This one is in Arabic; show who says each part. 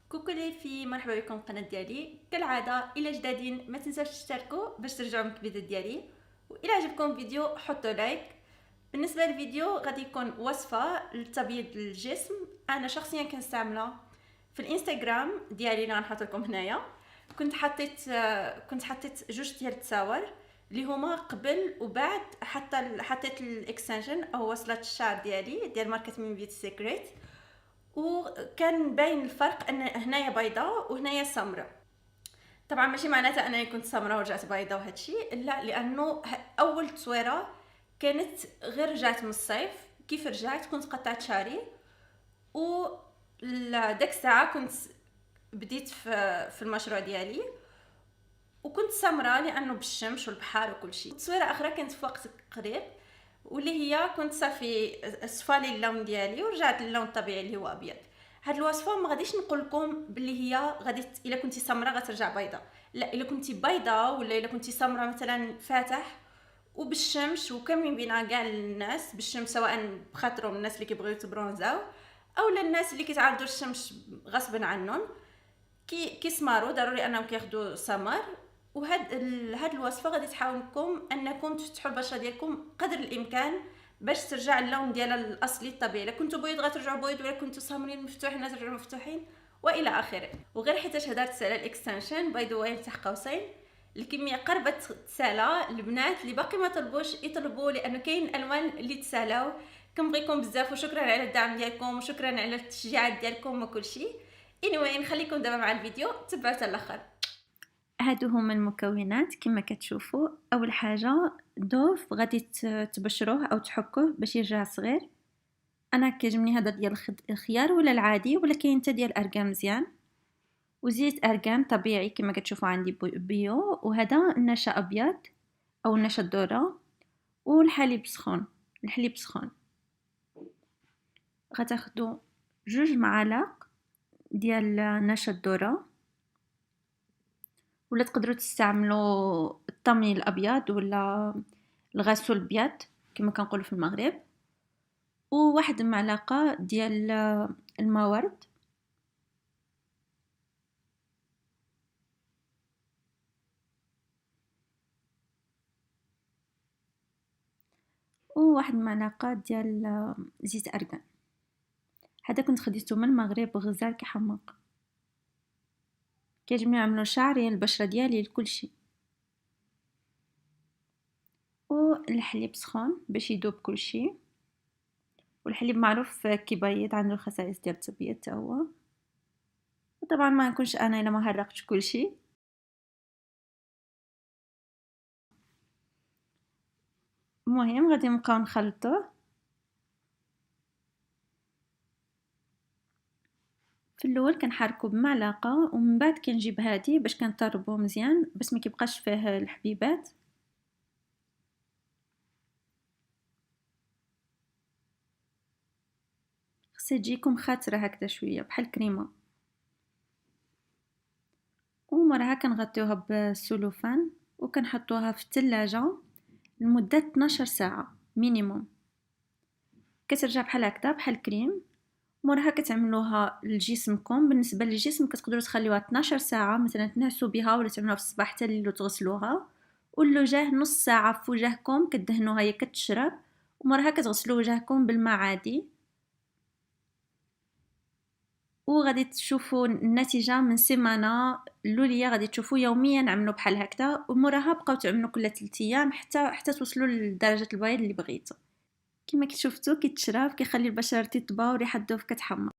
Speaker 1: كوكو لي في مرحبا بكم القناه ديالي. كالعاده الى جدادين ما تنساوش تشتركوا باش ترجعوا من الفيديو ديالي، والى عجبكم الفيديو حطوا لايك. بالنسبه للفيديو غادي يكون وصفه لتبييض الجسم، انا شخصيا كنستعملها في الانستغرام ديالي اللي غنحط لكم هنايا. كنت حطيت جوج ديال التساور اللي هما قبل وبعد، حطيت الاكستنشن او وصلة الشعر ديالي ديال ماركه من بيوتي سيكريت، وكان باين الفرق ان هنايا بيضاء وهنايا سمراء. طبعا ماشي معناتها انني كنت سمراء ورجعت بيضاء وهادشي لا، لانه اول تصويره كانت غير رجعت من الصيف. كيف رجعت كنت قطعت شعري، و داك الساعه كنت بديت في المشروع ديالي، وكنت سمراء لانه بالشمس والبحر وكل شيء. تصويره اخرى كانت في وقت قريب، واللي هي كنت صافي صفالي اللون ديالي ورجعت للون الطبيعي اللي هو ابيض. هاد الوصفه ما غاديش نقول لكم باللي هي غادي الا كنتي سمراء غترجع بيضاء، لا، الا كنتي بيضاء ولا الا كنتي سمراء مثلا فاتح وبالشمس وكاملين بينا كاع الناس بالشمس، سواء بخاطرهم الناس اللي كيبغيو يتبرونزاو او الناس اللي كيتعرضوا للشمس غصبا عنهم كيسماروا ضروري انهم كياخذوا سمر. هاد الوصفه غادي تحاول لكم انكم تفتحوا البشره ديالكم قدر الامكان باش ترجع اللون ديالها الاصلي الطبيعي. الا كنتو بيض غترجعوا بيض، ولا كنتو سامرين مفتوحين غترجعوا مفتوحين، والى اخره. وغير حيتاش هدرت على الاكستنشن باي ذا واي تحت قوسين، الكميه قربت تسالى. البنات اللي باقي ما طلبوش يطلبوا، لانه كاين الوان اللي تسالاو. كنبغيكم بزاف وشكرا على الدعم ديالكم وشكرا على التشجيعات ديالكم وكل شيء. anyway نخليكم دابا مع الفيديو، تبعوا حتى الاخر. هادو هما المكونات كما كتشوفوا. اول حاجه دوف غادي تبشروه او تحكوه باش يرجع صغير. انا كيعجبني هذا ديال الخيار ولا العادي، ولا كاين حتى ديال الارغان مزيان. وزيت ارغان طبيعي كما كتشوفوا عندي بيو، وهذا النشا ابيض او النشا الذره، والحليب سخون. الحليب سخون غتاخدوا 2 معالق ديال نشا الذره، ولا تقدروا تستعملوا الطمي الابيض ولا الغسول الابيض كما كنقولوا في المغرب، وواحد معلقه ديال الماء ورد، وواحد معلقه ديال زيت ارغان. هذا كنت خديته من المغرب غزال كحماق. كيعجبني نعملو شعري البشره ديالي لكل شيء. والحليب سخون باش يذوب كل شيء، والحليب معروف كيبيض، عنده الخصائص ديال التبييض حتى هو. وطبعا ما نكونش انا الا ما هرقتش كل شيء. المهم غادي نبقاو نخلطوه. في الاول كنحركو بمعلقه، ومن بعد كنجيب هادي باش كنطربو مزيان باش ما كيبقاش فيه الحبيبات. خصها تجيكم خاطره هكذا شويه بحال كريمه. ومرها كنغطيوها بالسلوفان وكنحطوها في الثلاجه لمده 12 ساعه مينيموم. كترجع بحال هكذا بحال كريم. مرها كتعملوها لجسمكم. بالنسبه للجسم كتقدروا تخليوها 12 ساعه، مثلا تنعسوا بها ولا تعملوها في الصباح حتى الليل وتغسلوها. والوجه نص ساعه في وجهكم كدهنوها هي كتشرب، ومرها كتغسلوا وجهكم بالماء عادي. وغادي تشوفوا النتيجه من سيمانه اللوليه، غادي تشوفوا يوميا عملوا بحال هكذا، ومرها بقاو تعملوا كل 3 ايام حتى توصلوا لدرجه البيض اللي بغيتو. كما كي شفتوا كيتشرب كيخلي البشره رطبه وريحه الذوب كتحمر.